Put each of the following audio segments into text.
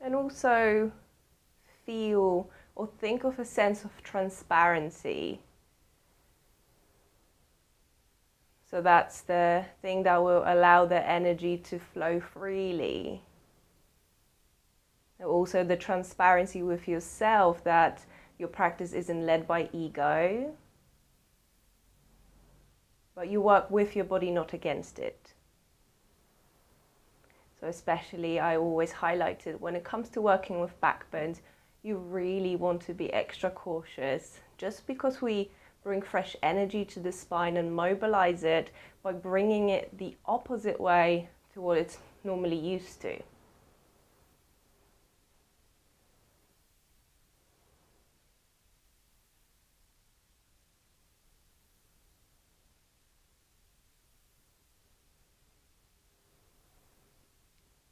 And also feel or think of a sense of transparency. So that's the thing that will allow the energy to flow freely. And also the transparency with yourself, that your practice isn't led by ego, but you work with your body, not against it. So especially, I always highlight it, when it comes to working with backbends, you really want to be extra cautious. Just because we bring fresh energy to the spine and mobilize it by bringing it the opposite way to what it's normally used to.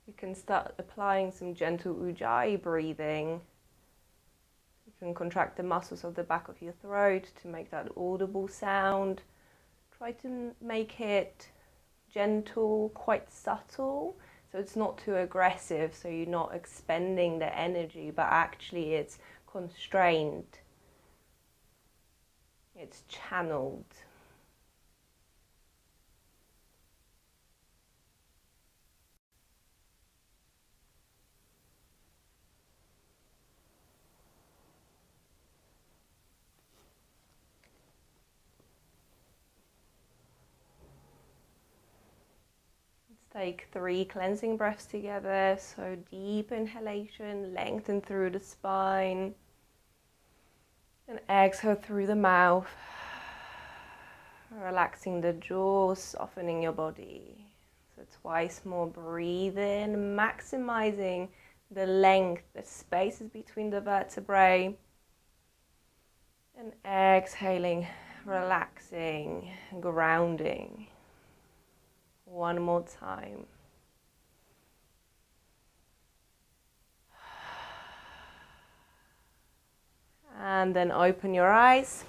You can start applying some gentle ujjayi breathing. You can contract the muscles of the back of your throat to make that audible sound. Try to make it gentle, quite subtle, so it's not too aggressive, so you're not expending the energy, but actually it's constrained, it's channeled. Take 3 cleansing breaths together. So deep inhalation, lengthen through the spine, and exhale through the mouth, relaxing the jaw, softening your body. So twice more, breathe in, maximizing the length, the spaces between the vertebrae, and exhaling, relaxing, grounding. One more time. And then open your eyes.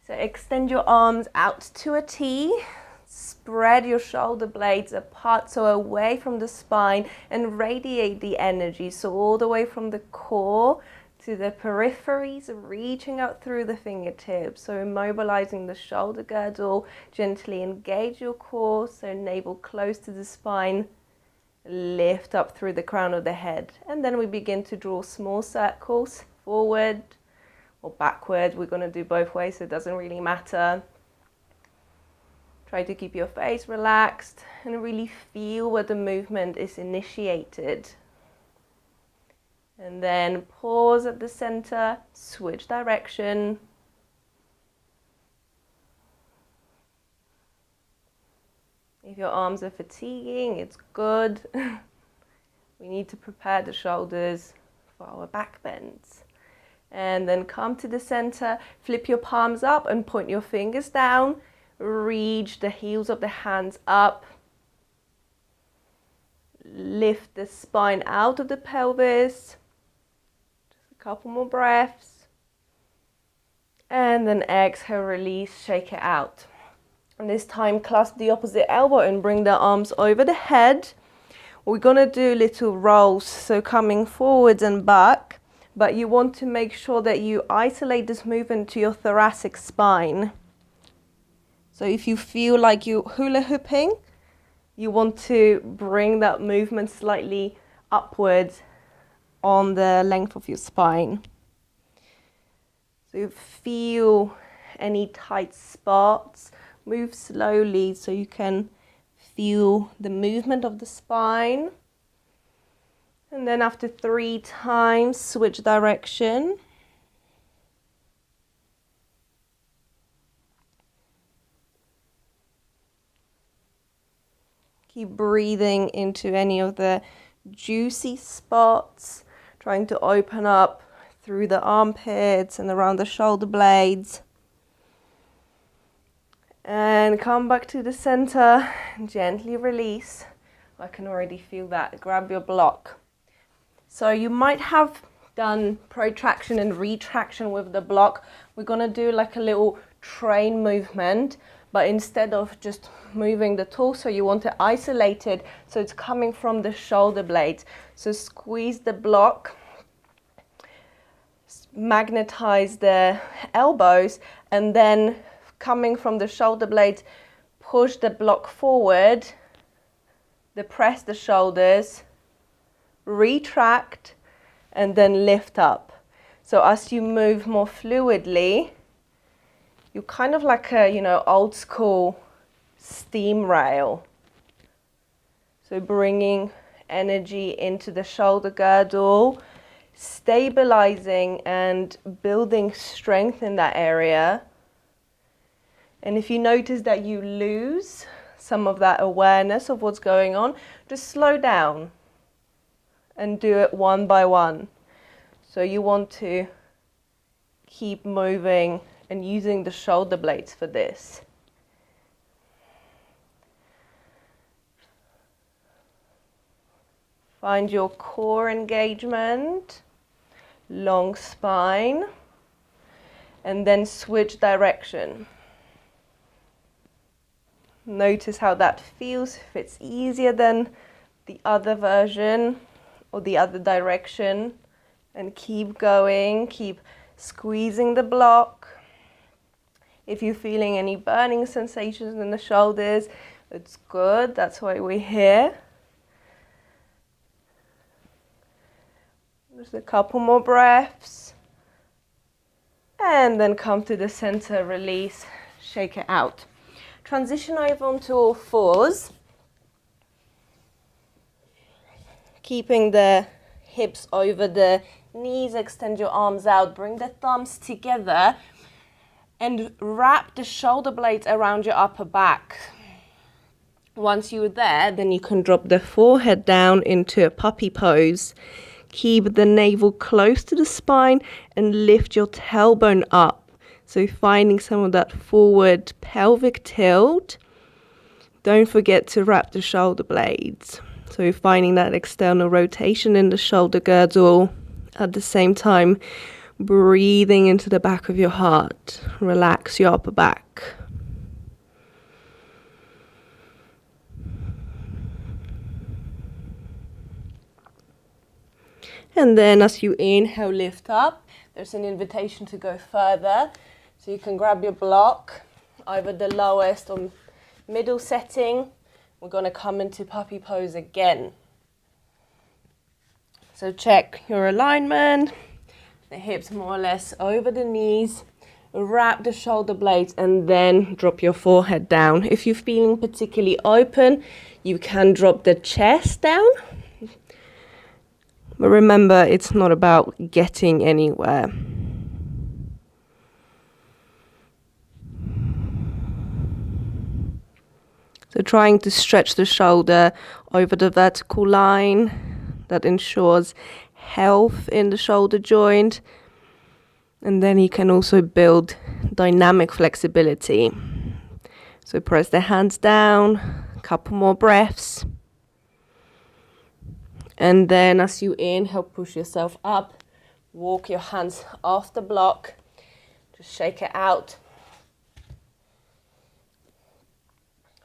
So extend your arms out to a T. Spread your shoulder blades apart, so away from the spine, and radiate the energy. So all the way from the core to the peripheries, reaching out through the fingertips. So immobilizing the shoulder girdle, gently engage your core, so navel close to the spine, lift up through the crown of the head. And then we begin to draw small circles, forward or backward. We're going to do both ways, so it doesn't really matter. Try to keep your face relaxed and really feel where the movement is initiated. And then pause at the center, switch direction. If your arms are fatiguing, it's good. We need to prepare the shoulders for our back bends. And then come to the center, flip your palms up and point your fingers down. Reach the heels of the hands up. Lift the spine out of the pelvis. Couple more breaths, and then exhale, release, shake it out. And this time clasp the opposite elbow and bring the arms over the head. We're gonna do little rolls, so coming forwards and back, but you want to make sure that you isolate this movement to your thoracic spine. So if you feel like you're hula hooping, you want to bring that movement slightly upwards on the length of your spine. So you feel any tight spots, move slowly so you can feel the movement of the spine. And then after 3 times, switch direction. Keep breathing into any of the juicy spots, trying to open up through the armpits and around the shoulder blades. And come back to the center, gently release. I can already feel that. Grab your block. So you might have done protraction and retraction with the block. We're gonna do like a little train movement, but instead of just moving the torso, you want to isolate it so it's coming from the shoulder blades. So squeeze the block, magnetize the elbows, and then coming from the shoulder blades, push the block forward, depress the shoulders, retract, and then lift up. So as you move more fluidly, you're kind of like a, old school steam rail. So bringing energy into the shoulder girdle, stabilizing and building strength in that area. And if you notice that you lose some of that awareness of what's going on, just slow down and do it one by one. So you want to keep moving and using the shoulder blades for this. Find your core engagement, long spine, and then switch direction. Notice how that feels, if it's easier than the other version or the other direction, and keep going, keep squeezing the block. If you're feeling any burning sensations in the shoulders, it's good, that's why we're here. Just a couple more breaths, and then come to the center, release, shake it out. Transition over onto all fours, keeping the hips over the knees, extend your arms out, bring the thumbs together and wrap the shoulder blades around your upper back. Once you're there, then you can drop the forehead down into a puppy pose. Keep the navel close to the spine and lift your tailbone up. So finding some of that forward pelvic tilt. Don't forget to wrap the shoulder blades. So finding that external rotation in the shoulder girdle. At the same time, breathing into the back of your heart. Relax your upper back. And then as you inhale, lift up. There's an invitation to go further. So you can grab your block, either the lowest or middle setting. We're going to come into puppy pose again. So check your alignment, the hips more or less over the knees, wrap the shoulder blades and then drop your forehead down. If you're feeling particularly open, you can drop the chest down. But remember, it's not about getting anywhere. So trying to stretch the shoulder over the vertical line, that ensures health in the shoulder joint. And then you can also build dynamic flexibility. So press the hands down, a couple more breaths. And then as you inhale, push yourself up, walk your hands off the block, just shake it out.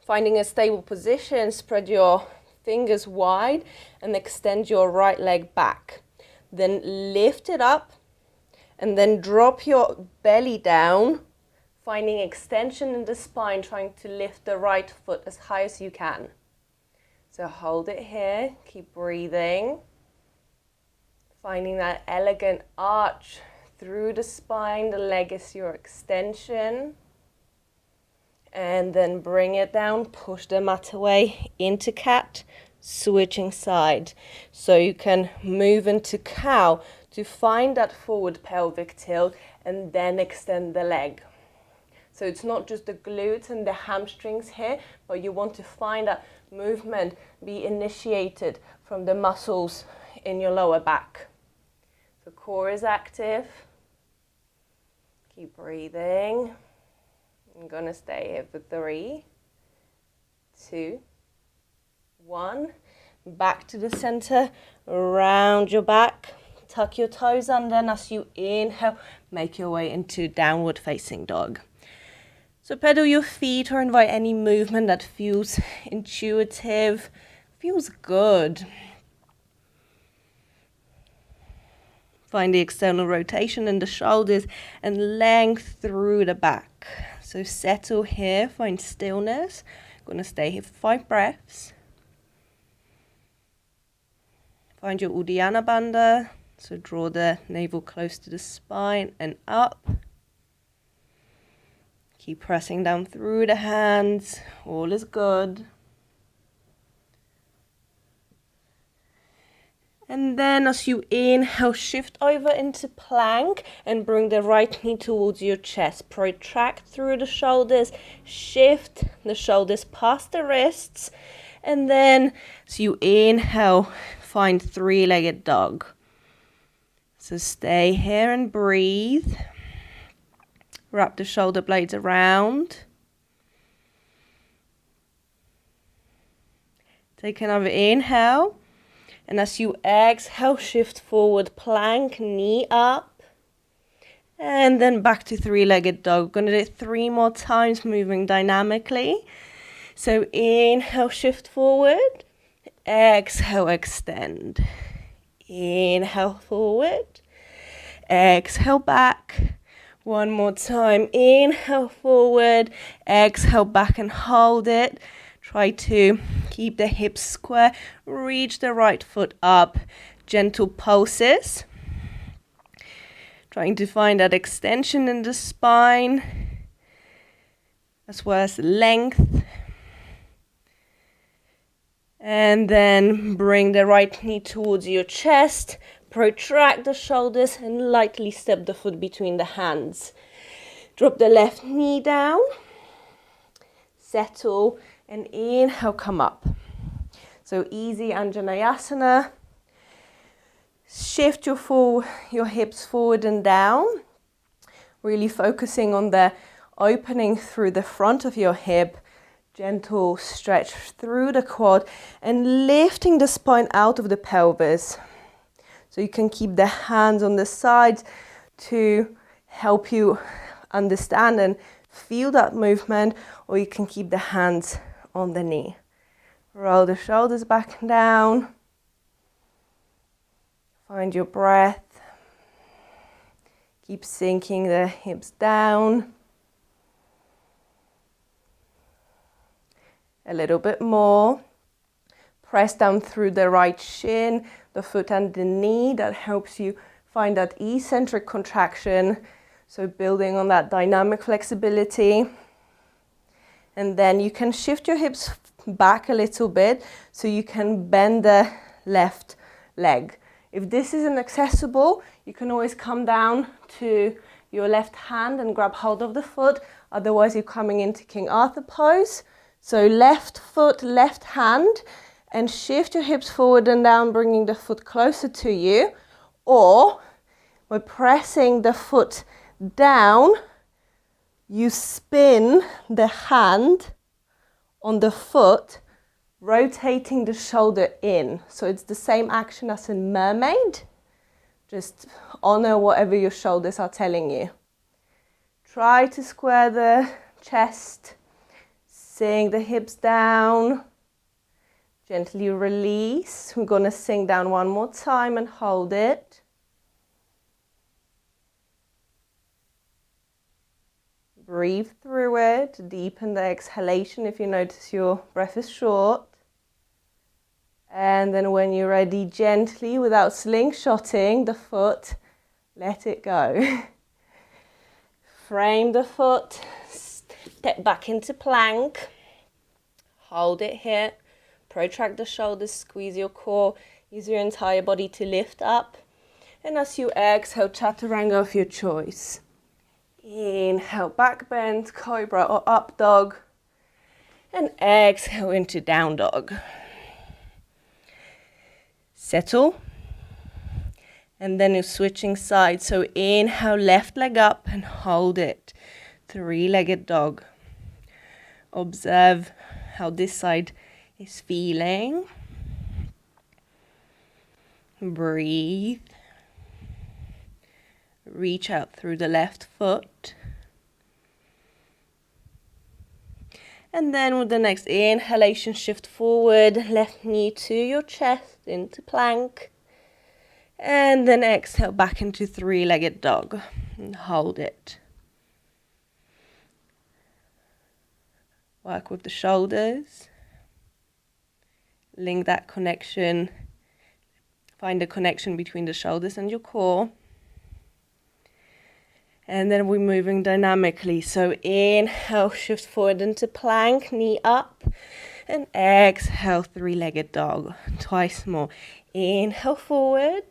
Finding a stable position, spread your fingers wide and extend your right leg back. Then lift it up and then drop your belly down, finding extension in the spine, trying to lift the right foot as high as you can. So hold it here, keep breathing. Finding that elegant arch through the spine, the leg is your extension. And then bring it down, push the mat away into cat, switching side. So you can move into cow to find that forward pelvic tilt and then extend the leg. So it's not just the glutes and the hamstrings here, but you want to find that movement be initiated from the muscles in your lower back. The core is active. Keep breathing. I'm going to stay here for 3, 2, 1. Back to the center, round your back, tuck your toes under, and as you inhale, make your way into downward facing dog. So pedal your feet or invite any movement that feels intuitive, feels good. Find the external rotation in the shoulders and length through the back. So settle here, find stillness. I'm going to stay here for 5 breaths. Find your Uddiyana Bandha. So draw the navel close to the spine and up. Keep pressing down through the hands. All is good. And then as you inhale, shift over into plank and bring the right knee towards your chest. Protract through the shoulders, shift the shoulders past the wrists. And then as you inhale, find 3-legged dog. So stay here and breathe. Wrap the shoulder blades around. Take another inhale. And as you exhale, shift forward, plank, knee up. And then back to 3-legged dog. We're going to do it 3 more times, moving dynamically. So inhale, shift forward. Exhale, extend. Inhale, forward. Exhale, back. 1 more time. Inhale, forward. Exhale, back and hold it. Try to keep the hips square, reach the right foot up, gentle pulses. Trying to find that extension in the spine, as well as length. And then bring the right knee towards your chest, protract the shoulders and lightly step the foot between the hands. Drop the left knee down, settle. And inhale, come up. So easy Anjaneyasana. Shift your hips forward and down. Really focusing on the opening through the front of your hip. Gentle stretch through the quad and lifting the spine out of the pelvis. So you can keep the hands on the sides to help you understand and feel that movement, or you can keep the hands on the knee. Roll the shoulders back and down. Find your breath. Keep sinking the hips down. A little bit more. Press down through the right shin, the foot and the knee. That helps you find that eccentric contraction. So building on that dynamic flexibility. And then you can shift your hips back a little bit so you can bend the left leg. If this isn't accessible, you can always come down to your left hand and grab hold of the foot. Otherwise, you're coming into King Arthur pose. So left foot, left hand, and shift your hips forward and down, bringing the foot closer to you. Or by pressing the foot down, you spin the hand on the foot, rotating the shoulder in. So it's the same action as in mermaid. Just honor whatever your shoulders are telling you. Try to square the chest, sink the hips down. Gently release. We're going to sink down 1 more time and hold it. Breathe through it, deepen the exhalation if you notice your breath is short. And then when you're ready, gently, without slingshotting the foot, let it go. Frame the foot, step back into plank. Hold it here, protract the shoulders, squeeze your core, use your entire body to lift up. And as you exhale, chaturanga of your choice. Inhale, back bend, cobra or up dog. And exhale into down dog. Settle. And then you're switching sides. So inhale, left leg up and hold it. 3-legged dog. Observe how this side is feeling. Breathe. Reach out through the left foot. And then with the next inhalation, shift forward, left knee to your chest into plank. And then exhale back into three-legged dog and hold it. Work with the shoulders. Link that connection. Find a connection between the shoulders and your core. And then we're moving dynamically. So inhale, shift forward into plank, knee up. And exhale, three-legged dog. Twice more. Inhale forward.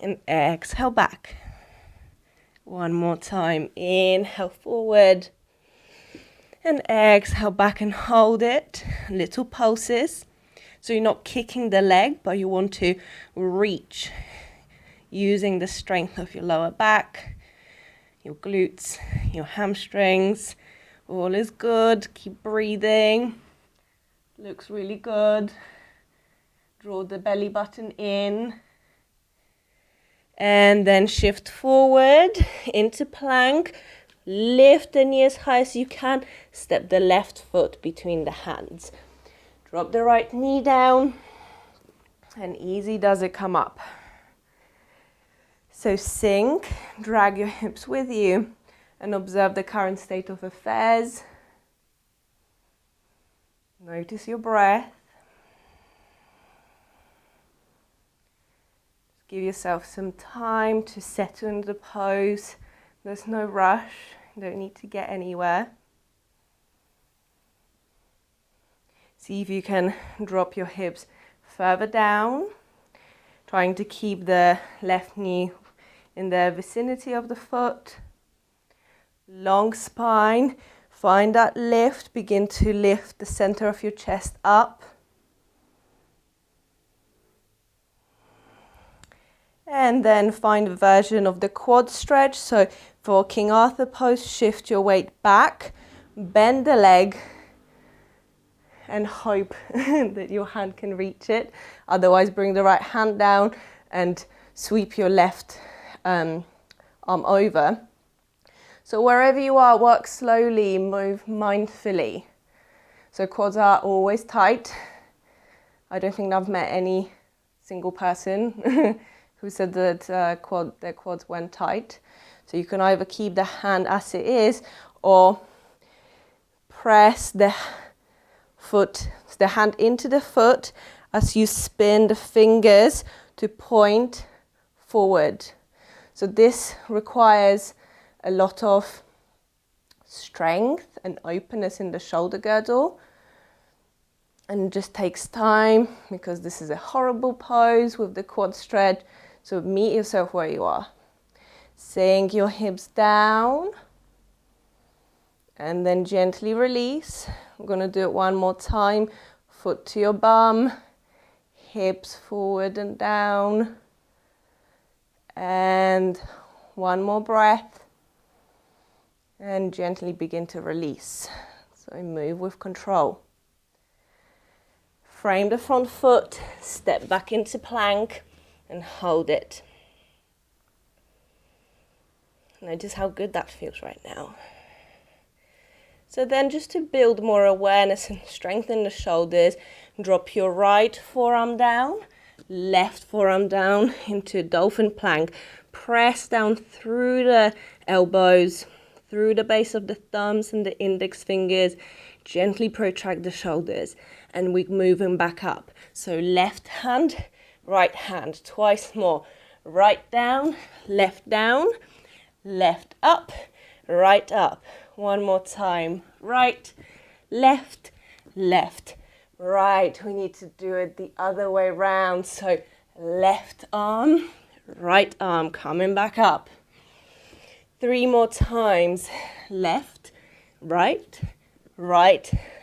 And exhale back. One more time. Inhale forward. And exhale back and hold it. Little pulses. So you're not kicking the leg, but you want to reach using the strength of your lower back, your glutes, your hamstrings. All is good. Keep breathing. Looks really good. Draw the belly button in. And then shift forward into plank. Lift the knee as high as you can. Step the left foot between the hands. Drop the right knee down. And easy does it come up. So sink, drag your hips with you, and observe the current state of affairs. Notice your breath. Just give yourself some time to settle into the pose. There's no rush. You don't need to get anywhere. See if you can drop your hips further down, trying to keep the left knee in the vicinity of the foot. Long spine. Find that lift. Begin to lift the center of your chest up. And then find a version of the quad stretch. So for King Arthur pose, shift your weight back, bend the leg, and hope that your hand can reach it. Otherwise, bring the right hand down and sweep your left arm over. So wherever you are, work slowly, move mindfully. So quads are always tight. I don't think I've met any single person who said that their quads weren't tight. So you can either keep the hand as it is or press the hand into the foot as you spin the fingers to point forward. So this requires a lot of strength and openness in the shoulder girdle. And it just takes time because this is a horrible pose with the quad stretch. So meet yourself where you are. Sink your hips down. And then gently release. I'm going to do it one more time. Foot to your bum. Hips forward and down. And one more breath. And gently begin to release. So move with control. Frame the front foot. Step back into plank. And hold it. Notice how good that feels right now. So then just to build more awareness and strengthen the shoulders, drop your right forearm down, left forearm down into dolphin plank. Press down through the elbows, through the base of the thumbs and the index fingers. Gently protract the shoulders and we're moving back up. So left hand, right hand, twice more. Right down, left up, right up. One more time. Right, left, right. We need to do it the other way around. So left arm, right arm, coming back up. 3 more times. Left, right,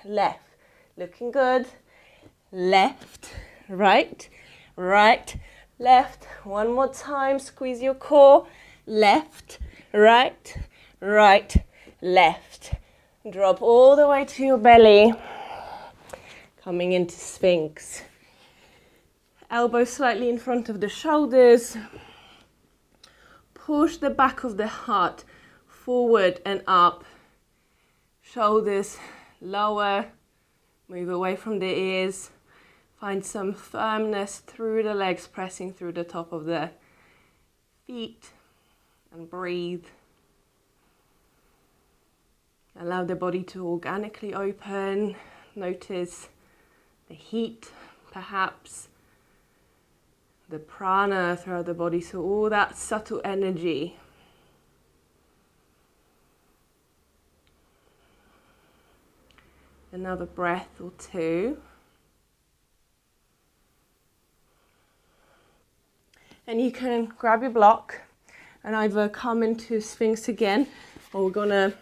left. Looking good. Left, right, left. One more time. Squeeze your core. Left, right, left. Drop all the way to your belly. Coming into Sphinx. Elbows slightly in front of the shoulders. Push the back of the heart forward and up. Shoulders lower, move away from the ears. Find some firmness through the legs, pressing through the top of the feet, and breathe. Allow the body to organically open. Notice the heat, perhaps the prana throughout the body, so all that subtle energy. Another breath or two. And you can grab your block and either come into Sphinx again, or we're gonna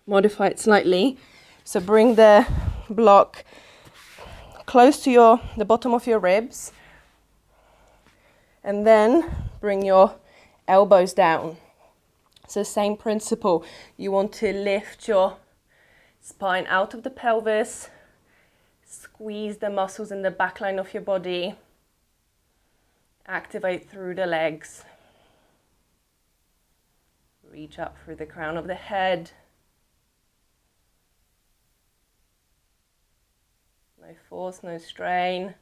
modify it slightly. So bring the block close to the bottom of your ribs, and then bring your elbows down. So same principle, you want to lift your spine out of the pelvis, squeeze the muscles in the backline of your body, activate through the legs, reach up through the crown of the head. No force, no strain.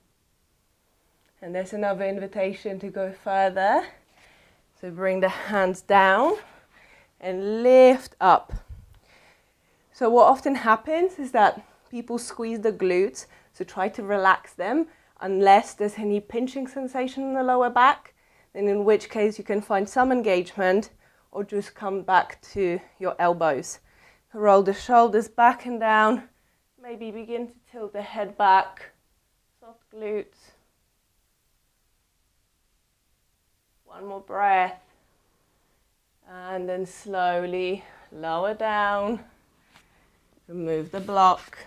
And there's another invitation to go further. So bring the hands down and lift up. So what often happens is that people squeeze the glutes, so try to relax them unless there's any pinching sensation in the lower back, then in which case you can find some engagement or just come back to your elbows. Roll the shoulders back and down, maybe begin to tilt the head back, soft glutes. One more breath, and then slowly lower down, remove the block.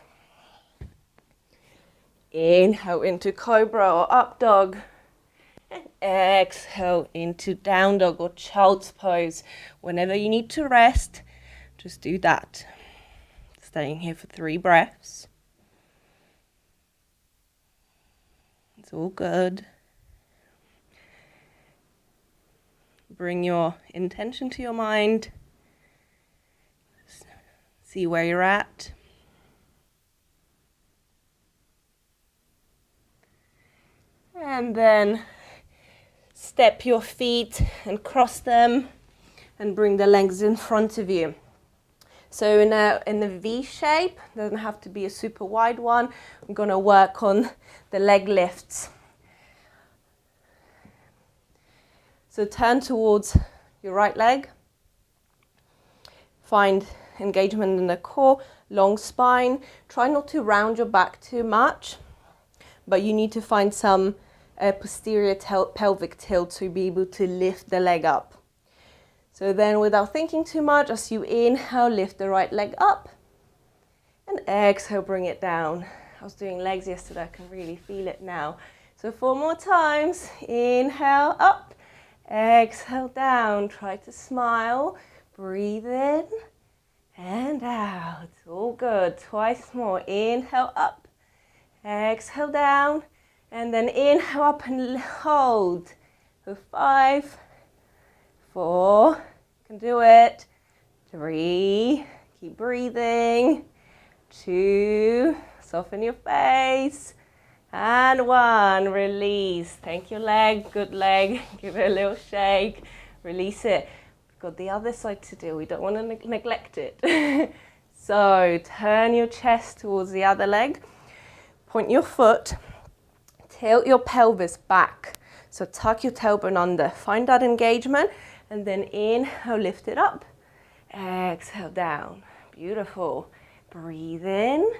Inhale into cobra or up dog, and exhale into down dog or child's pose. Whenever you need to rest, just do that. Staying here for 3 breaths. It's all good. Bring your intention to your mind. See where you're at. And then step your feet and cross them and bring the legs in front of you. So in a V shape, doesn't have to be a super wide one. I'm going to work on the leg lifts. So turn towards your right leg. Find engagement in the core, long spine. Try not to round your back too much, but you need to find some posterior pelvic tilt to be able to lift the leg up. So then, without thinking too much, as you inhale, lift the right leg up, and exhale, bring it down. I was doing legs yesterday, I can really feel it now. So 4 more times. Inhale, up, exhale, down. Try to smile, breathe in and out. All good. Twice more. Inhale, up, exhale, down, and then inhale up and hold for 5, 4, you can do it, 3, keep breathing, 2, soften your face, and 1, release. Thank your leg, good leg, give it a little shake, release it. We've got the other side to do, we don't want to neglect it. So turn your chest towards the other leg, point your foot, tilt your pelvis back. So tuck your tailbone under, find that engagement, and then inhale, lift it up, exhale, down. Beautiful. Breathe in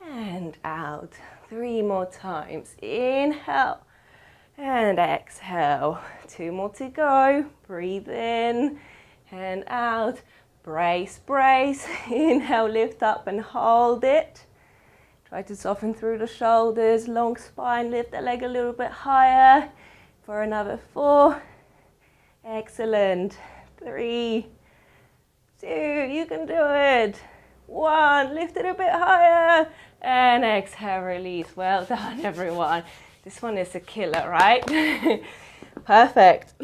and out. 3 more times. Inhale and exhale. 2 more to go. Breathe in and out. Brace, brace. Inhale, lift up and hold it. Try to soften through the shoulders, long spine, lift the leg a little bit higher for another 4. Excellent. 3, 2, you can do it. 1, lift it a bit higher and exhale, release. Well done, everyone. This one is a killer, right? Perfect.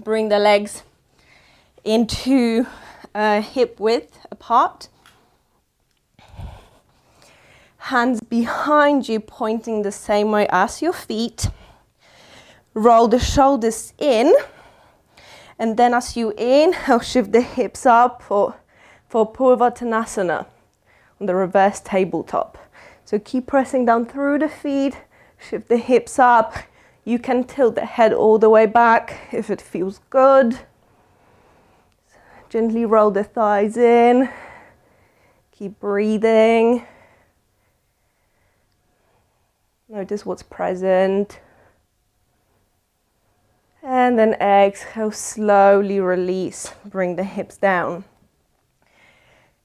Bring the legs into hip width apart. Hands behind you, pointing the same way as your feet. Roll the shoulders in. And then as you inhale, shift the hips up for Purvattanasana on the reverse tabletop. So keep pressing down through the feet, shift the hips up. You can tilt the head all the way back if it feels good. Gently roll the thighs in. Keep breathing. Notice what's present. And then exhale, slowly release. Bring the hips down.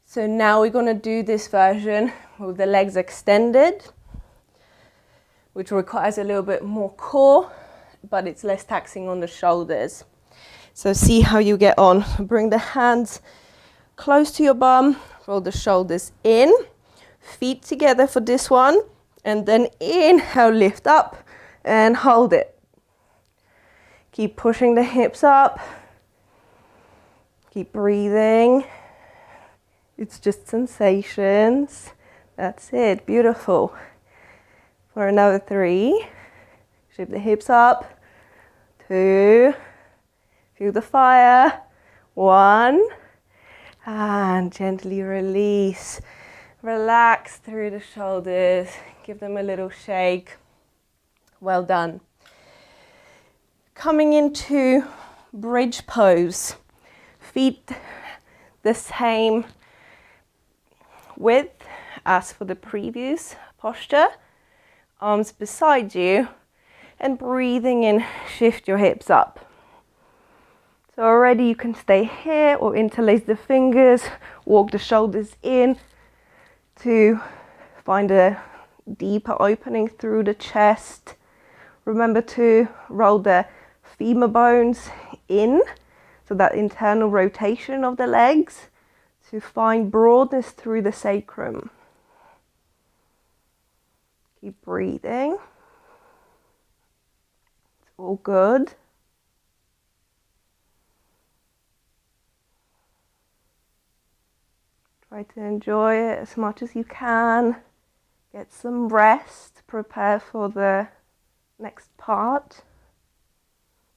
So now we're going to do this version with the legs extended, which requires a little bit more core, but it's less taxing on the shoulders. So see how you get on. Bring the hands close to your bum, roll the shoulders in, feet together for this one, and then inhale, lift up and hold it. Keep pushing the hips up. Keep breathing. It's just sensations. That's it. Beautiful. For another 3. Shift the hips up. 2. Feel the fire. 1. And gently release. Relax through the shoulders. Give them a little shake. Well done. Coming into bridge pose. Feet the same width as for the previous posture. Arms beside you. And breathing in, shift your hips up. So already you can stay here or interlace the fingers. Walk the shoulders in to find a deeper opening through the chest. Remember to roll the femur bones in, so that internal rotation of the legs, to find broadness through the sacrum. Keep breathing. It's all good. Try to enjoy it as much as you can. Get some rest. Prepare for the next part.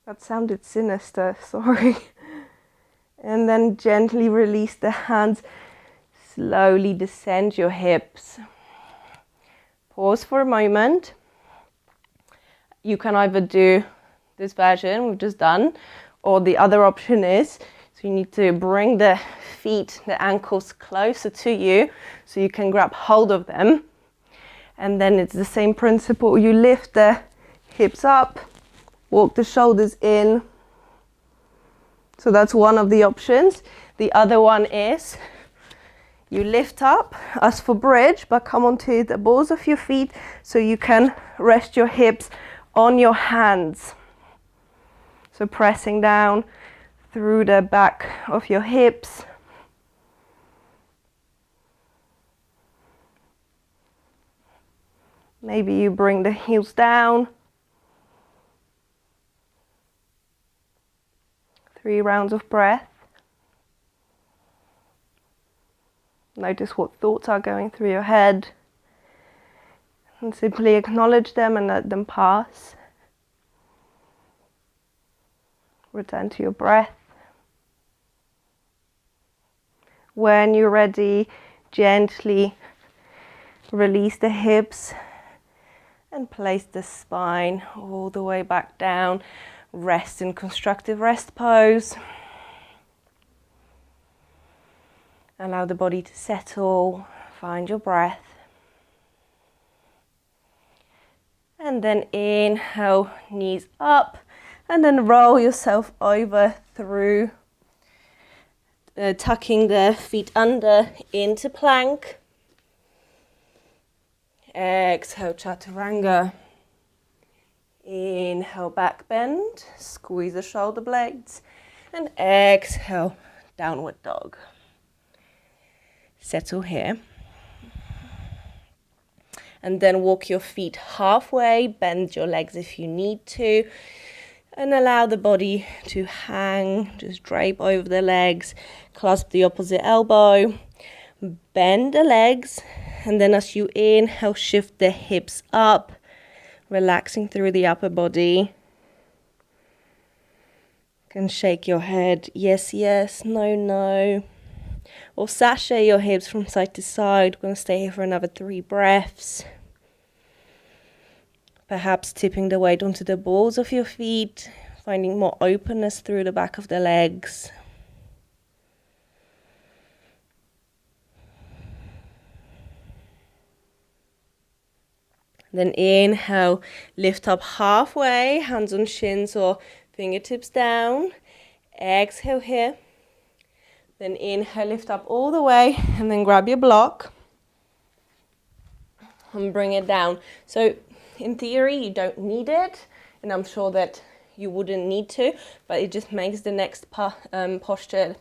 That sounded sinister, sorry. And then gently release the hands. Slowly descend your hips. Pause for a moment. You can either do this version we've just done, or the other option is, so you need to bring the feet, the ankles closer to you so you can grab hold of them. And then it's the same principle. You lift the hips up, walk the shoulders in. So that's one of the options. The other one is you lift up as for bridge, but come onto the balls of your feet so you can rest your hips on your hands. So pressing down through the back of your hips. Maybe you bring the heels down. 3 rounds of breath. Notice what thoughts are going through your head. And simply acknowledge them and let them pass. Return to your breath. When you're ready, gently release the hips and place the spine all the way back down. Rest in constructive rest pose. Allow the body to settle. Find your breath. And then inhale, knees up. And then roll yourself over through, tucking the feet under into plank. Exhale, chaturanga. Inhale, back bend. Squeeze the shoulder blades. And exhale, downward dog. Settle here. And then walk your feet halfway. Bend your legs if you need to. And allow the body to hang. Just drape over the legs. Clasp the opposite elbow. Bend the legs. And then as you inhale, shift the hips up, relaxing through the upper body. You can shake your head, yes, yes, no, no. Or sashay your hips from side to side. We're going to stay here for another 3 breaths. Perhaps tipping the weight onto the balls of your feet, finding more openness through the back of the legs. Then inhale, lift up halfway, hands on shins or fingertips down. Exhale here. Then inhale, lift up all the way, and then grab your block and bring it down. So in theory, you don't need it, and I'm sure that you wouldn't need to, but it just makes the next posture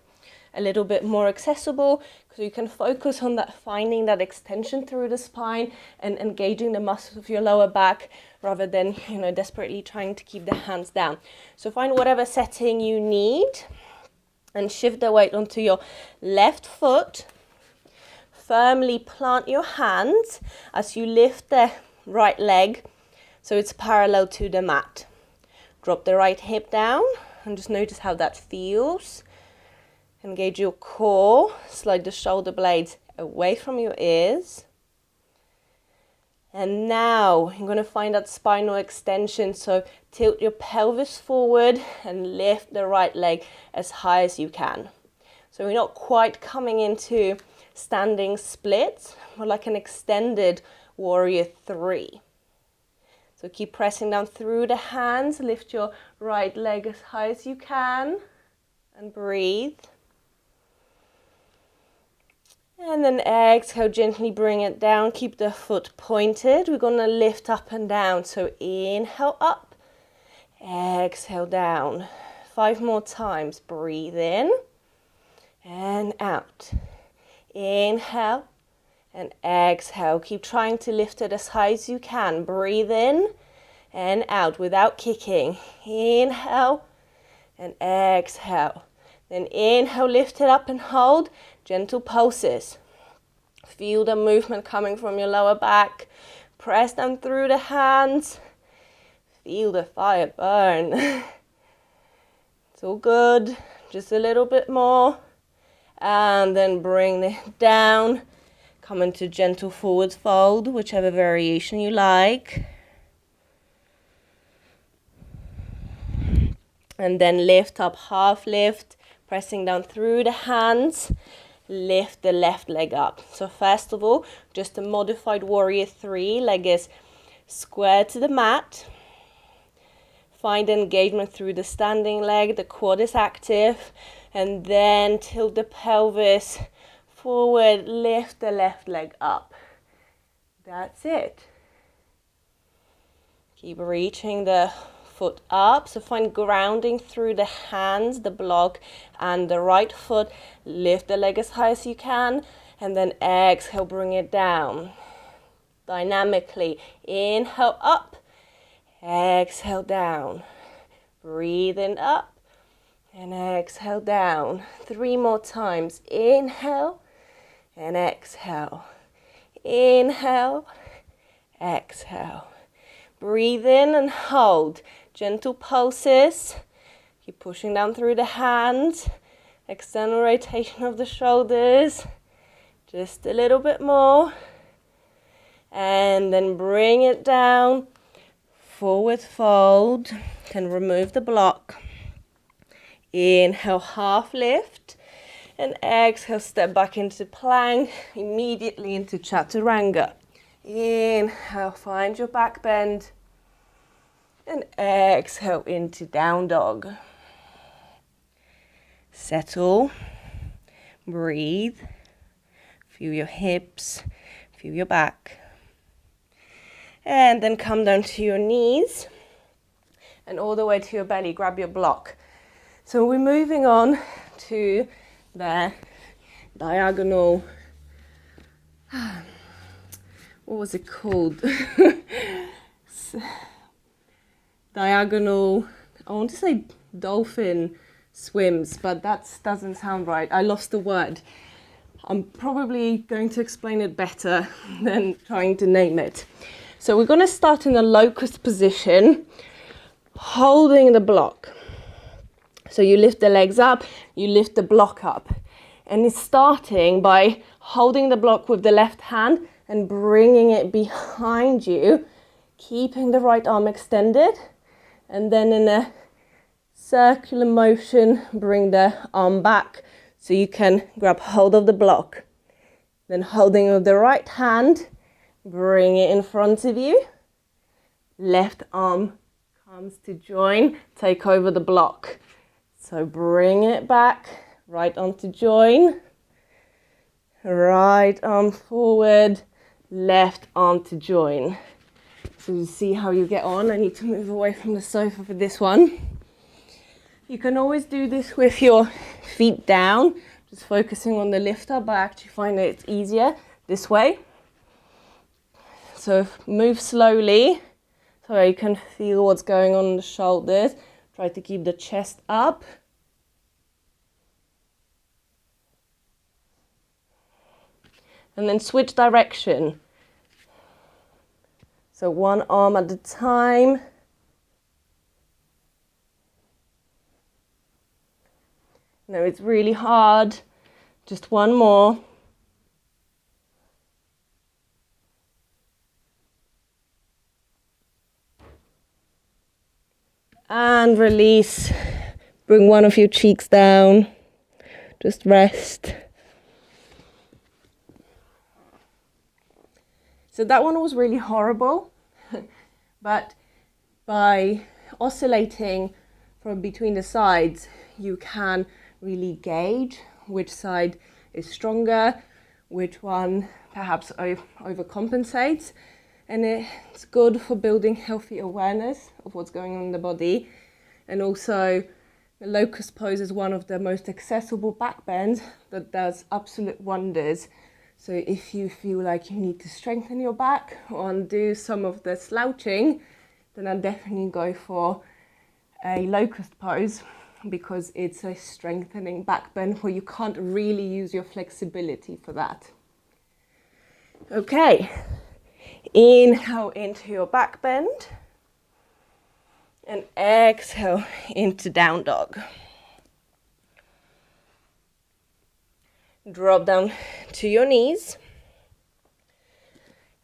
a little bit more accessible, because you can focus on that, finding that extension through the spine and engaging the muscles of your lower back, rather than, you know, desperately trying to keep the hands down. So find whatever setting you need and shift the weight onto your left foot. Firmly plant your hands as you lift the right leg so it's parallel to the mat. Drop the right hip down and just notice how that feels. Engage your core, slide the shoulder blades away from your ears. And now you're going to find that spinal extension, so tilt your pelvis forward and lift the right leg as high as you can. So we're not quite coming into standing splits, but like an extended warrior 3. So keep pressing down through the hands, lift your right leg as high as you can, and breathe. And then exhale, gently bring it down, keep the foot pointed. We're going to lift up and down, so inhale up, exhale down. 5 more times, breathe in and out. Inhale and exhale. Keep trying to lift it as high as you can. Breathe in and out without kicking. Inhale and exhale. Then inhale, lift it up and hold. Gentle pulses. Feel the movement coming from your lower back. Press down through the hands. Feel the fire burn. It's all good. Just a little bit more. And then bring it down. Come into gentle forward fold, whichever variation you like. And then lift up, half lift, pressing down through the hands. Lift the left leg up. So first of all, just a modified warrior 3. Leg is square to the mat. Find engagement through the standing leg. The quad is active. And then tilt the pelvis forward, lift the left leg up. That's it. Keep reaching the foot up. So find grounding through the hands, the block, and the right foot. Lift the leg as high as you can. And then exhale, bring it down. Dynamically. Inhale up. Exhale down. Breathing up. And exhale down. 3 more times. Inhale and exhale. Inhale, exhale. Breathe in and hold. Gentle pulses. Keep pushing down through the hands. External rotation of the shoulders. Just a little bit more. And then bring it down. Forward fold. Can remove the block. Inhale, half lift, and exhale, step back into plank, immediately into chaturanga. Inhale, find your back bend, and exhale into down dog. Settle, breathe, feel your hips, feel your back, and then come down to your knees, and all the way to your belly, grab your block. So we're moving on to the diagonal, what was it called? Diagonal, I want to say dolphin swims, but that doesn't sound right. I lost the word. I'm probably going to explain it better than trying to name it. So we're going to start in a locust position, holding the block. So you lift the legs up, you lift the block up. And it's starting by holding the block with the left hand and bringing it behind you, keeping the right arm extended. And then in a circular motion, bring the arm back so you can grab hold of the block. Then holding with the right hand, bring it in front of you. Left arm comes to join, take over the block. So bring it back, right arm to join. Right arm forward, left arm to join. So you see how you get on. I need to move away from the sofa for this one. You can always do this with your feet down, just focusing on the lifter, but I actually find that it's easier this way. So move slowly so you can feel what's going on in the shoulders. Try to keep the chest up. And then switch direction. So one arm at a time. No, it's really hard. Just one more. And release. Bring one of your cheeks down. Just rest. So that one was really horrible. But by oscillating from between the sides, you can really gauge which side is stronger, which one perhaps overcompensates. And it's good for building healthy awareness of what's going on in the body. And also, the locust pose is one of the most accessible backbends that does absolute wonders. So if you feel like you need to strengthen your back or undo some of the slouching, then I'd definitely go for a locust pose, because it's a strengthening backbend where you can't really use your flexibility for that. Okay, inhale into your backbend and exhale into down dog. Drop down to your knees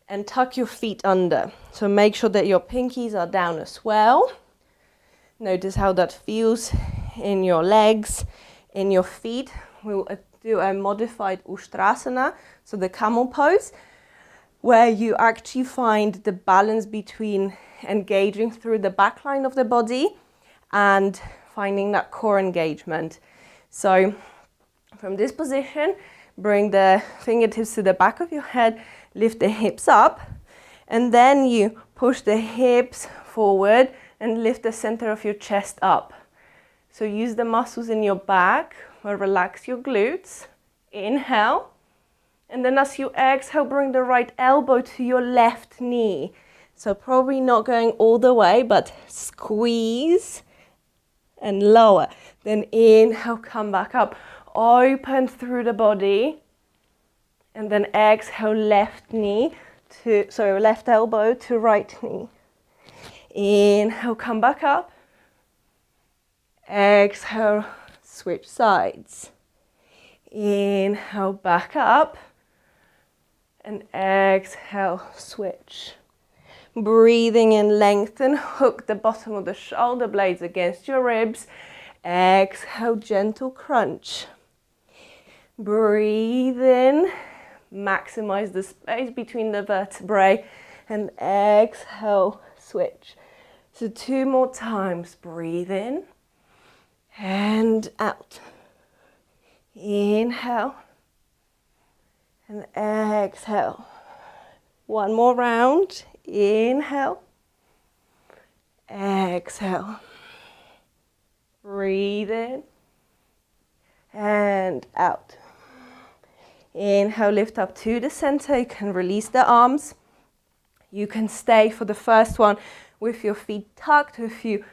and tuck your feet under. So make sure that your pinkies are down as well. Notice how that feels in your legs, in your feet. We'll do a modified Ustrasana, so the camel pose, where you actually find the balance between engaging through the backline of the body and finding that core engagement. So from this position, bring the fingertips to the back of your head, lift the hips up, and then you push the hips forward and lift the center of your chest up. So use the muscles in your back, or relax your glutes. Inhale. And then as you exhale, bring the right elbow to your left knee. So probably not going all the way, but squeeze and lower. Then inhale, come back up. Open through the body. And then exhale, left elbow to right knee. Inhale, come back up. Exhale, switch sides. Inhale, back up. And exhale, switch. Breathing in, lengthen, hook the bottom of the shoulder blades against your ribs. Exhale, gentle crunch. Breathe in, maximize the space between the vertebrae, and exhale, switch. So 2 more times. Breathe in and out. Inhale and exhale. 1 more round. Inhale, exhale. Breathe in and out. Inhale, lift up to the center. You can release the arms. You can stay for the first one with your feet tucked. If you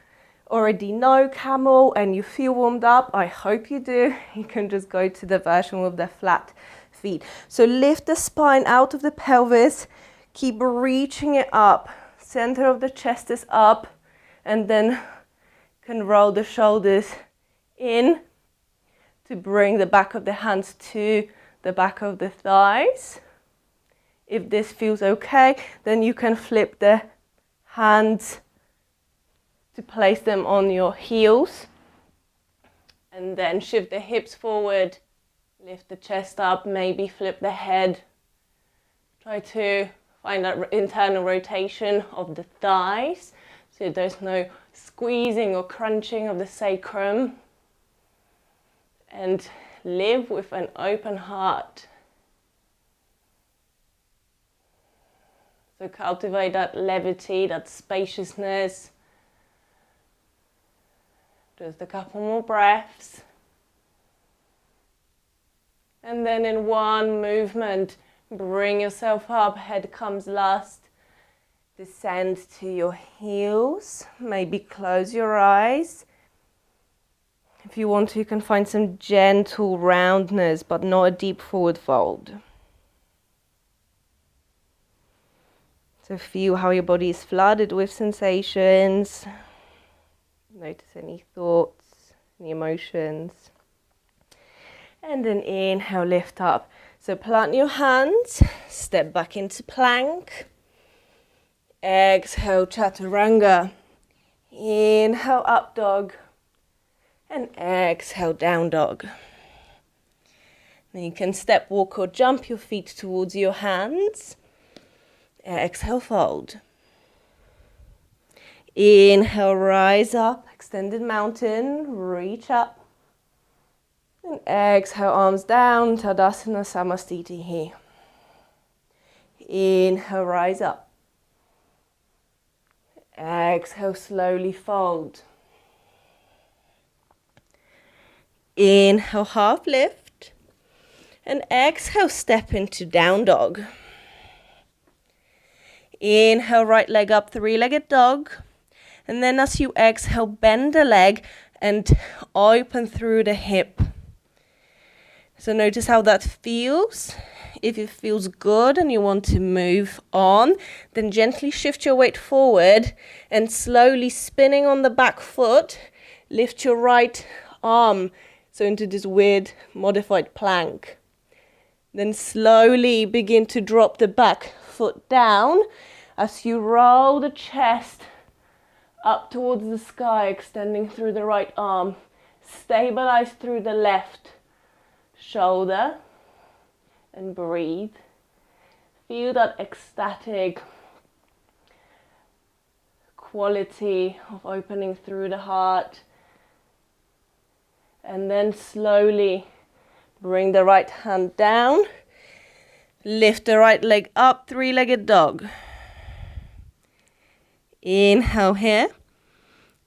already know camel and you feel warmed up, I hope you do, you can just go to the version with the flat feet. So lift the spine out of the pelvis, keep reaching it up. Center of the chest is up, and then can roll the shoulders in to bring the back of the hands to the back of the thighs. If this feels okay, then you can flip the hands to place them on your heels. And then shift the hips forward, lift the chest up, maybe flip the head. Try to find that internal rotation of the thighs, so there's no squeezing or crunching of the sacrum. And live with an open heart. So cultivate that levity, that spaciousness. Just a couple more breaths. And then in one movement, bring yourself up, head comes last. Descend to your heels, maybe close your eyes. If you want to, you can find some gentle roundness, but not a deep forward fold. So feel how your body is flooded with sensations. Notice any thoughts, any emotions. And then inhale, lift up. So plant your hands, step back into plank. Exhale, chaturanga. Inhale, up dog. And exhale, down dog. Then you can step, walk or jump your feet towards your hands. Exhale, fold. Inhale, rise up, extended mountain, reach up. And exhale, arms down, Tadasana Samastiti here. Inhale, rise up. Exhale, slowly fold. Inhale, half lift. And exhale, step into down dog. Inhale, right leg up, three-legged dog. And then as you exhale, bend the leg and open through the hip. So notice how that feels. If it feels good and you want to move on, then gently shift your weight forward and slowly spinning on the back foot, lift your right arm. So into this weird modified plank. Then slowly begin to drop the back foot down as you roll the chest up towards the sky, extending through the right arm. Stabilize through the left shoulder and breathe. Feel that ecstatic quality of opening through the heart. And then slowly bring the right hand down. Lift the right leg up, three-legged dog. Inhale here.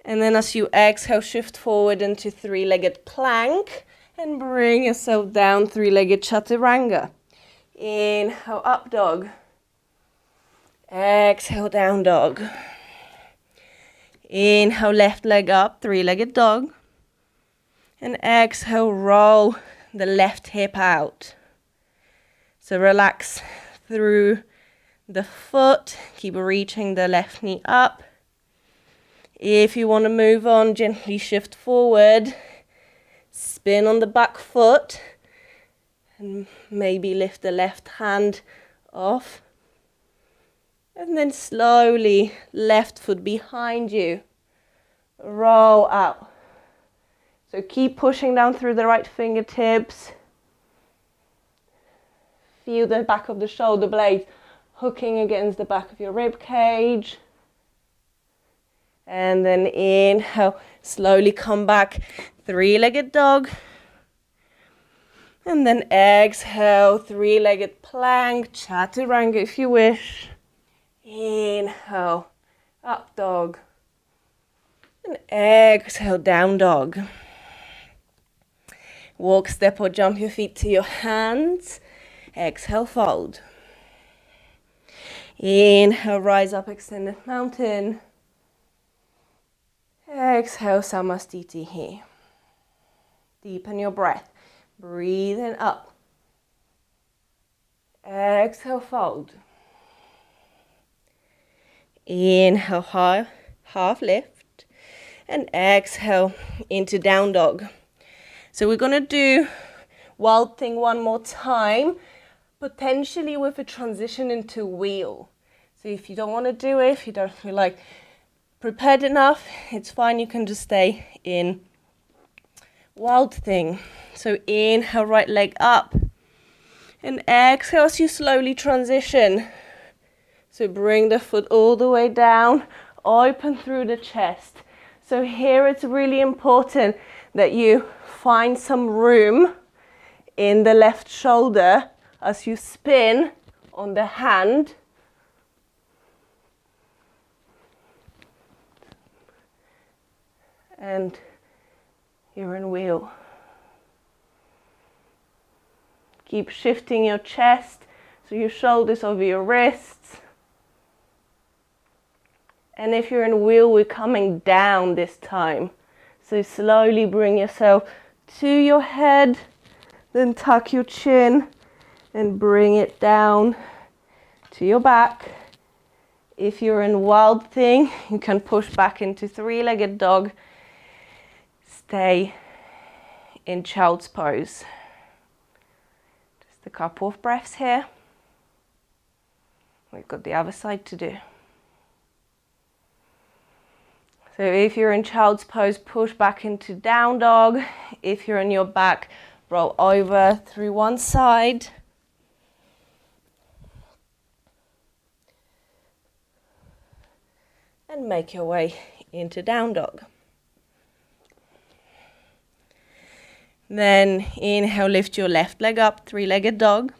And then as you exhale, shift forward into three-legged plank. And bring yourself down, three-legged chaturanga. Inhale, up dog. Exhale, down dog. Inhale, left leg up, three-legged dog. And exhale, roll the left hip out. So relax through the foot. Keep reaching the left knee up. If you want to move on, gently shift forward. Spin on the back foot. And maybe lift the left hand off. And then slowly, left foot behind you. Roll out. So keep pushing down through the right fingertips. Feel the back of the shoulder blades hooking against the back of your rib cage. And then inhale, slowly come back, three-legged dog. And then exhale, three-legged plank, chaturanga if you wish. Inhale, up dog. And exhale, down dog. Walk, step or jump your feet to your hands. Exhale, fold. Inhale, rise up, extended mountain. Exhale, Samastiti here. Deepen your breath. Breathe in up. Exhale, fold. Inhale, half lift. And exhale into down dog. So we're going to do wild thing one more time, potentially with a transition into wheel. So if you don't want to do it, if you don't feel like prepared enough, it's fine. You can just stay in wild thing. So inhale, right leg up. And exhale as you slowly transition. So bring the foot all the way down, open through the chest. So here it's really important that you find some room in the left shoulder as you spin on the hand. And you're in wheel. Keep shifting your chest, so your shoulders over your wrists. And if you're in wheel, we're coming down this time. So slowly bring yourself to your head, then tuck your chin and bring it down to your back. If you're in wild thing, you can push back into three-legged dog. Stay in child's pose. Just a couple of breaths here. We've got the other side to do. So if you're in child's pose, push back into down dog. If you're on your back, roll over through one side. And make your way into down dog. Then inhale, lift your left leg up, three-legged dog.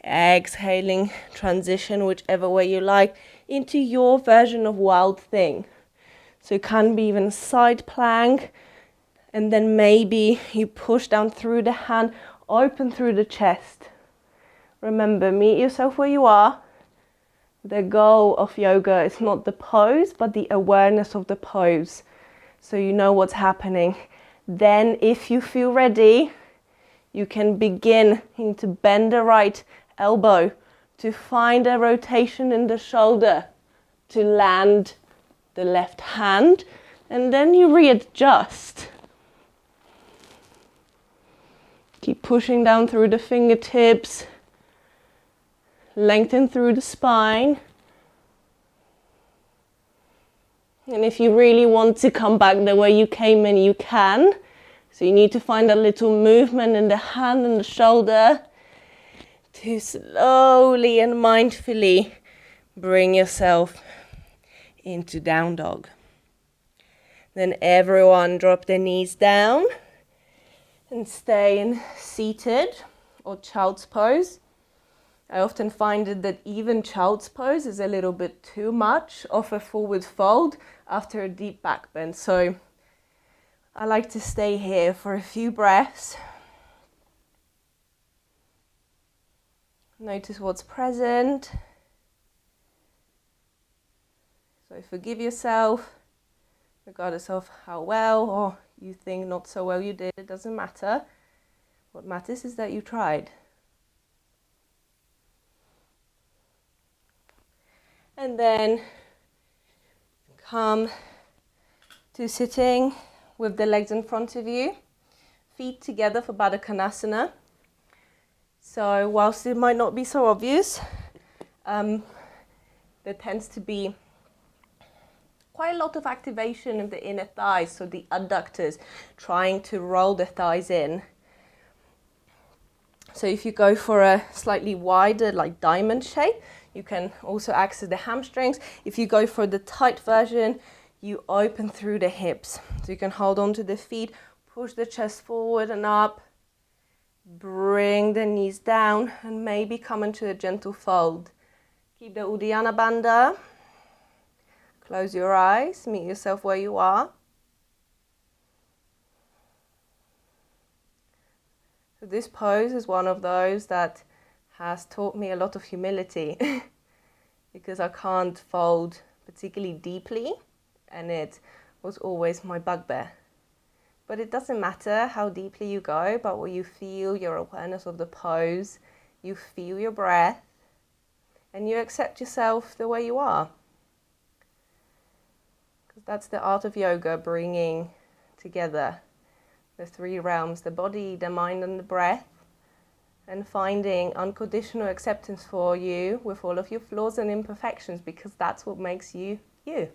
Exhaling, transition whichever way you like into your version of wild thing. So it can be even side plank, and then maybe you push down through the hand, open through the chest. Remember, meet yourself where you are. The goal of yoga is not the pose, but the awareness of the pose. So you know what's happening. Then if you feel ready, you can begin to bend the right elbow, to find a rotation in the shoulder, to land the left hand, and then you readjust. Keep pushing down through the fingertips, lengthen through the spine. And if you really want to come back the way you came in, you can. So you need to find a little movement in the hand and the shoulder to slowly and mindfully bring yourself into down dog. Then everyone drop their knees down and stay in seated or child's pose. I often find that even child's pose is a little bit too much of a forward fold after a deep back bend. So I like to stay here for a few breaths. Notice what's present. So forgive yourself, regardless of how well or you think not so well you did. It doesn't matter. What matters is that you tried. And then come to sitting with the legs in front of you, feet together for Baddha Konasana. So whilst it might not be so obvious, there tends to be quite a lot of activation in the inner thighs, so the adductors trying to roll the thighs in. So if you go for a slightly wider, like diamond shape, you can also access the hamstrings. If you go for the tight version, you open through the hips. So you can hold on to the feet, push the chest forward and up, bring the knees down, and maybe come into a gentle fold. Keep the Uddiyana Bandha. Close your eyes, meet yourself where you are. So this pose is one of those that has taught me a lot of humility because I can't fold particularly deeply, and it was always my bugbear. But it doesn't matter how deeply you go, but what you feel, your awareness of the pose you feel your breath, and you accept yourself the way you are. Because that's the art of yoga, bringing together the three realms, the body, the mind, and the breath, and finding unconditional acceptance for you with all of your flaws and imperfections, because that's what makes you you.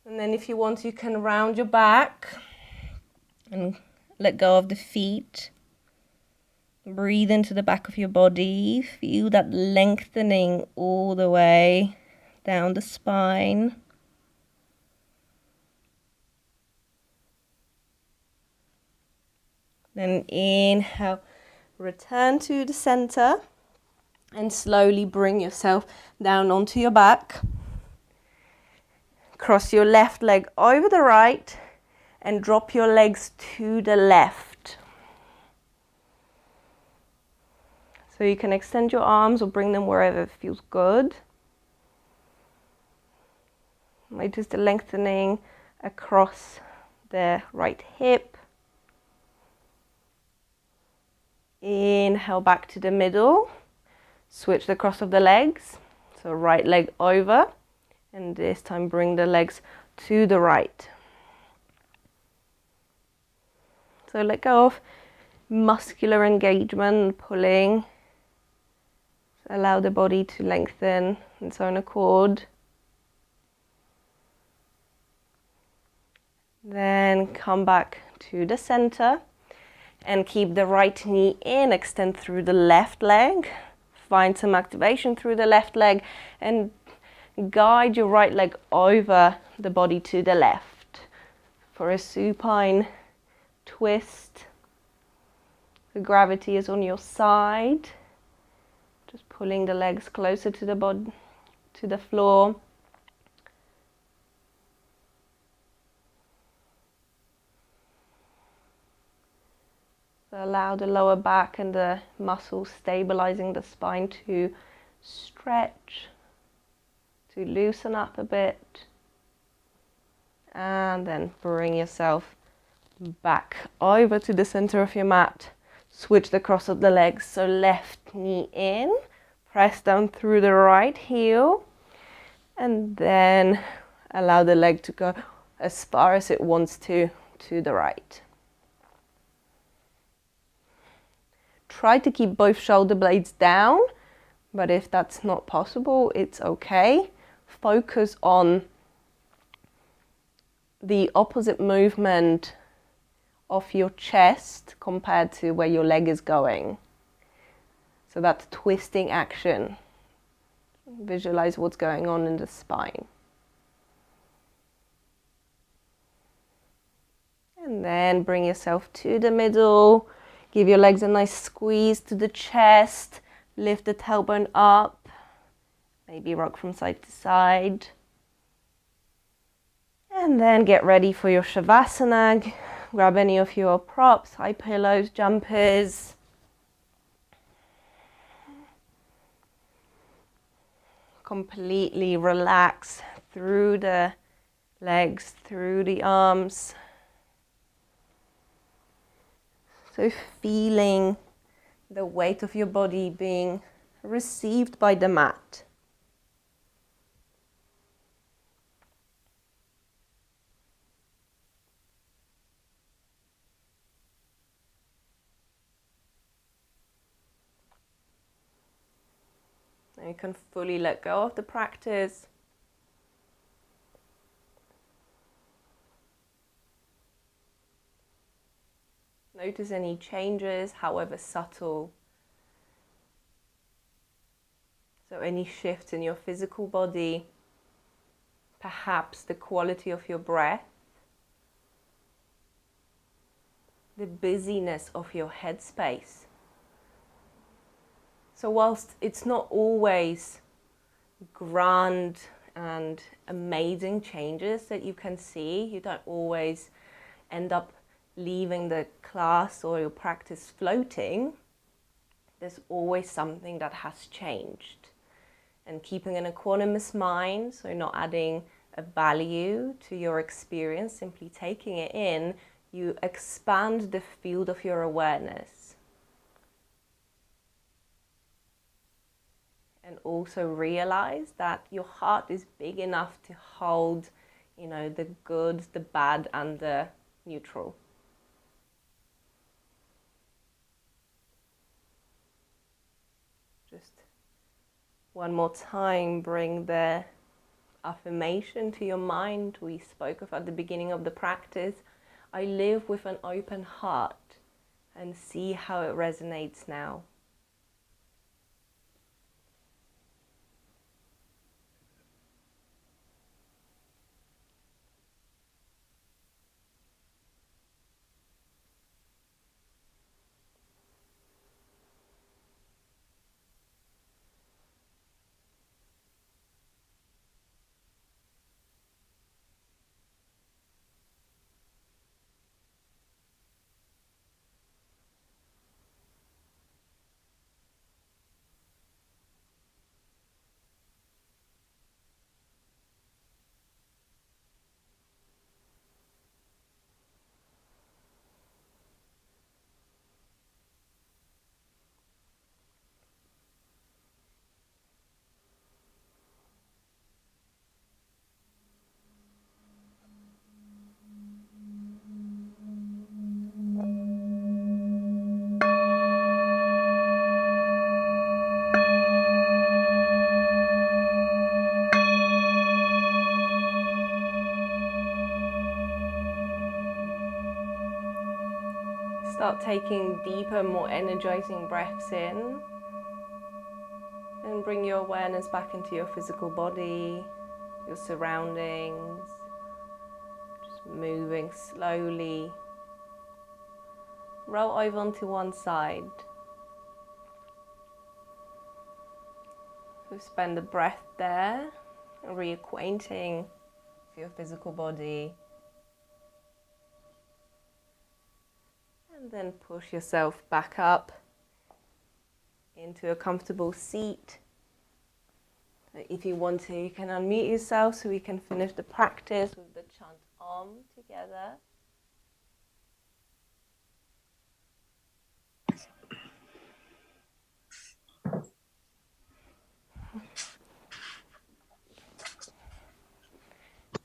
And then if you want, you can round your back and let go of the feet. Breathe into the back of your body. Feel that lengthening all the way down the spine. Then inhale, return to the center and slowly bring yourself down onto your back. Cross your left leg over the right and drop your legs to the left. So you can extend your arms or bring them wherever it feels good. Notice the lengthening across the right hip. Inhale back to the middle. Switch the cross of the legs. So right leg over. And this time bring the legs to the right. So let go of muscular engagement, pulling. Allow the body to lengthen in its own accord. Then come back to the center and keep the right knee in, extend through the left leg. Find some activation through the left leg and guide your right leg over the body to the left for a supine twist. The gravity is on your side. Just pulling the legs closer to the body, to the floor. So allow the lower back and the muscles stabilizing the spine to stretch, to loosen up a bit. And then bring yourself back over to the center of your mat. Switch the cross of the legs, so left knee in, press down through the right heel, and then allow the leg to go as far as it wants to the right. Try to keep both shoulder blades down, but if that's not possible, it's okay. Focus on the opposite movement of your chest compared to where your leg is going. So that's twisting action. Visualize what's going on in the spine. And then bring yourself to the middle. Give your legs a nice squeeze to the chest. Lift the tailbone up. Maybe rock from side to side. And then get ready for your Shavasana. Grab any of your props, high pillows, jumpers. Completely relax through the legs, through the arms. So feeling the weight of your body being received by the mat. And you can fully let go of the practice. Notice any changes, however subtle. So any shifts in your physical body, perhaps the quality of your breath, the busyness of your headspace. So whilst it's not always grand and amazing changes that you can see, you don't always end up leaving the class or your practice floating, there's always something that has changed. And keeping an equanimous mind, so not adding a value to your experience, simply taking it in, you expand the field of your awareness. And also realize that your heart is big enough to hold, the good, the bad, and the neutral. Just one more time, bring the affirmation to your mind we spoke of at the beginning of the practice. I live with an open heart, and see how it resonates now. Start taking deeper, more energizing breaths in, and bring your awareness back into your physical body, your surroundings, just moving slowly. Roll over onto one side. So spend the breath there, reacquainting with your physical body. And then push yourself back up into a comfortable seat. If you want to, you can unmute yourself so we can finish the practice with the chant Om together.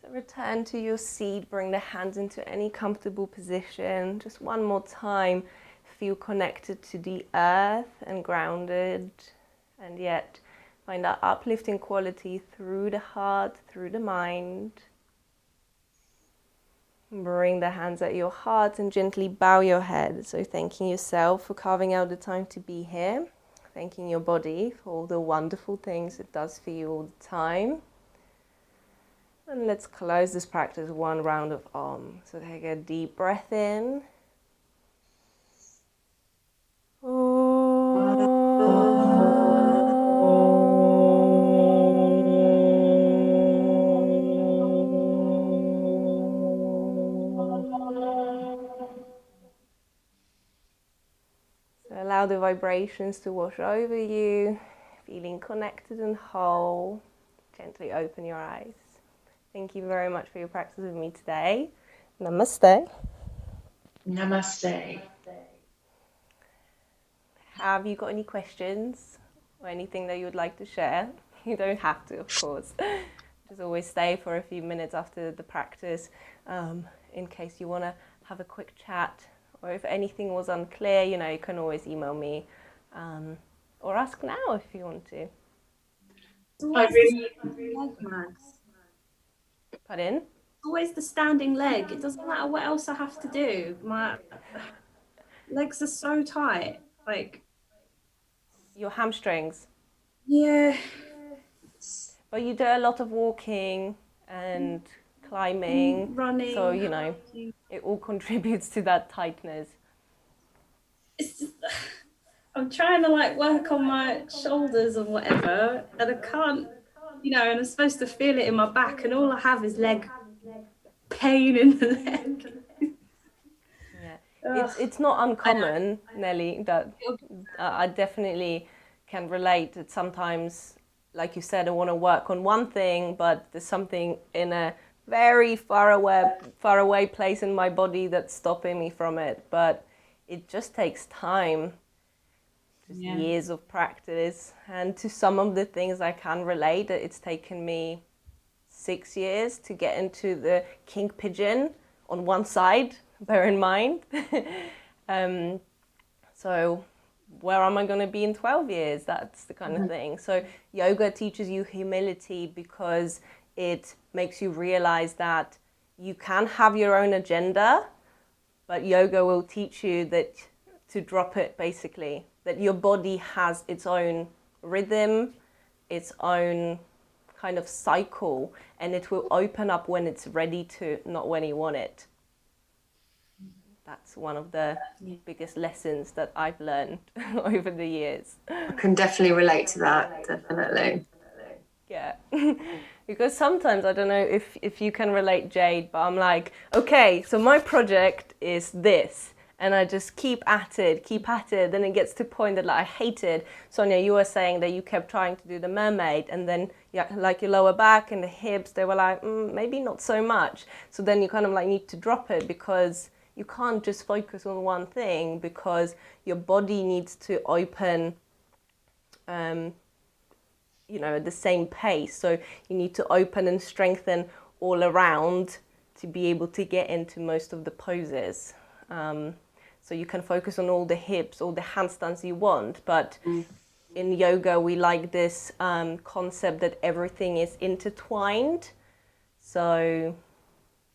So return to your seat, bring the hands into any comfortable position. Just one more time, feel connected to the earth and grounded, and yet find that uplifting quality through the heart, through the mind. Bring the hands at your heart and gently bow your head. So thanking yourself for carving out the time to be here. Thanking your body for all the wonderful things it does for you all the time. And let's close this practice with one round of Om. So take a deep breath in. So allow the vibrations to wash over you, feeling connected and whole. Gently open your eyes. Thank you very much for your practice with me today. Namaste. Namaste. Have you got any questions or anything that you would like to share? You don't have to, of course. Just always stay for a few minutes after the practice in case you want to have a quick chat, or if anything was unclear, you can always email me or ask now if you want to. I really Leg, Mags. Pardon? Always the standing leg. It doesn't matter what else I have to do. My legs are so tight. Like, Your hamstrings. yeah. But you do a lot of walking and climbing, Running. so it all contributes to that tightness. It's just, I'm trying to like work on my shoulders and whatever, and I can't, and I'm supposed to feel it in my back, and all I have is leg pain in the leg. Yeah, it's not uncommon, Nelly, that I definitely can relate that sometimes, like you said, I want to work on one thing, but there's something in a very far away place in my body that's stopping me from it. But it just takes time just years of practice. And to some of the things I can relate, that it's taken me 6 years to get into the king pigeon on one side, bear in mind. So where am I going to be in 12 years? That's the kind of thing. So yoga teaches you humility because it makes you realize that you can have your own agenda, but yoga will teach you that to drop it, basically, that your body has its own rhythm, its own kind of cycle, and it will open up when it's ready to, not when you want it. That's one of the biggest lessons that I've learned over the years. I can definitely relate to that, definitely. Yeah. Because sometimes, I don't know if you can relate, Jade, but I'm like, okay, so my project is this. And I just keep at it. Then it gets to a point that, like, I hate it. Sonia, you were saying that you kept trying to do the mermaid, and then like your lower back and the hips, they were like, maybe not so much. So then you kind of like need to drop it, because you can't just focus on one thing, because your body needs to open, at the same pace. So you need to open and strengthen all around to be able to get into most of the poses. So you can focus on all the hips, all the handstands you want, but in yoga we like this concept that everything is intertwined. So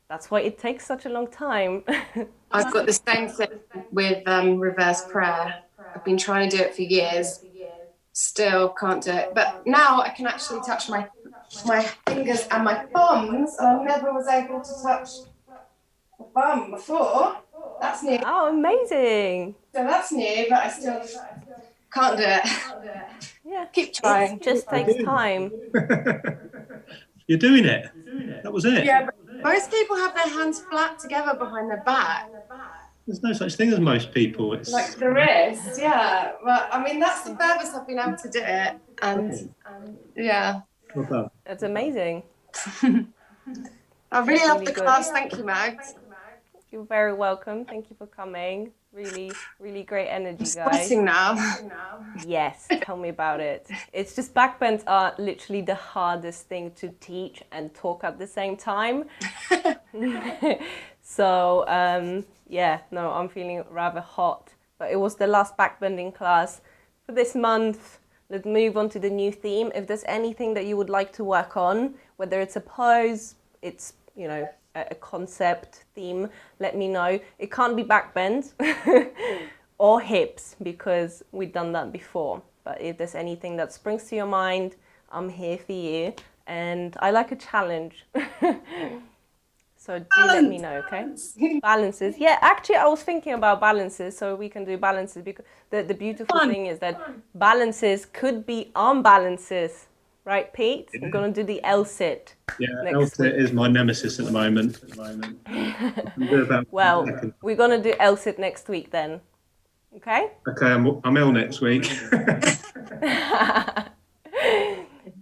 that's why it takes such a long time. I've got the same thing with reverse prayer. I've been trying to do it for years, still can't do it. But now I can actually touch my fingers and my thumbs, and I never was able to touch the thumb before. That's new. Oh, amazing. So that's new, but I still can't do it. Yeah. Keep trying. It just takes time. You're doing it. That was it. Yeah, but most people have their hands flat together behind their back. There's no such thing as most people. It's Like the wrist, yeah. But I mean, that's the furthest I've been able to do it. And yeah. well done. That's amazing. I really love the good. class. Thank you, Mags. You're very welcome. Thank you for coming. Really, really great energy, I'm guys. sweating now. Yes, tell me about it. It's just backbends are literally the hardest thing to teach and talk at the same time. So, I'm feeling rather hot. But it was the last backbending class for this month. Let's move on to the new theme. If there's anything that you would like to work on, whether it's a pose, it's, a concept theme, let me know. It can't be backbends or hips, because we've done that before. But if there's anything that springs to your mind, I'm here for you. And I like a challenge. So do let me know, okay? Balances. Yeah, actually, I was thinking about balances, so we can do balances, because the beautiful thing is that balances could be arm balances. Right, Pete? Yeah. I'm going to do the L-sit. Yeah, next L-sit week. is my nemesis at the moment. Well, we're going to do L-sit next week then. Okay? Okay, I'm ill next week. That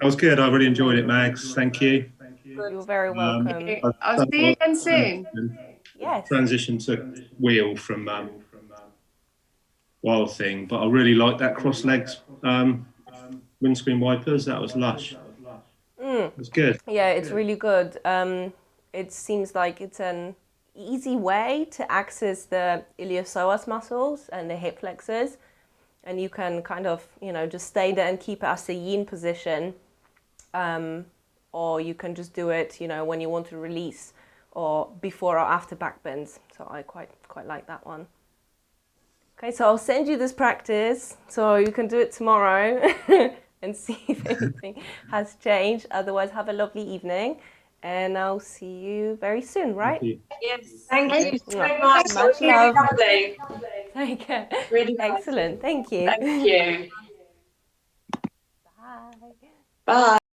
was good. I really enjoyed it, Mags. Thank you. You're very welcome. I'll see you again soon. Yes. Transition to wheel from Wild Thing, but I really like that cross legs windscreen wipers. That was lush. It was good. Yeah, it's really good. It seems like it's an easy way to access the iliopsoas muscles and the hip flexors, and you can kind of, just stay there and keep it as a yin position, or you can just do it, when you want to release, or before or after backbends. So I quite like that one. Okay, so I'll send you this practice so you can do it tomorrow and see if anything has changed. Otherwise, have a lovely evening, and I'll see you very soon, right? Thank you. Yes, thank you so much. Much It was really love. lovely. Take care. Really Excellent. Thank you. Thank you. Bye. Bye.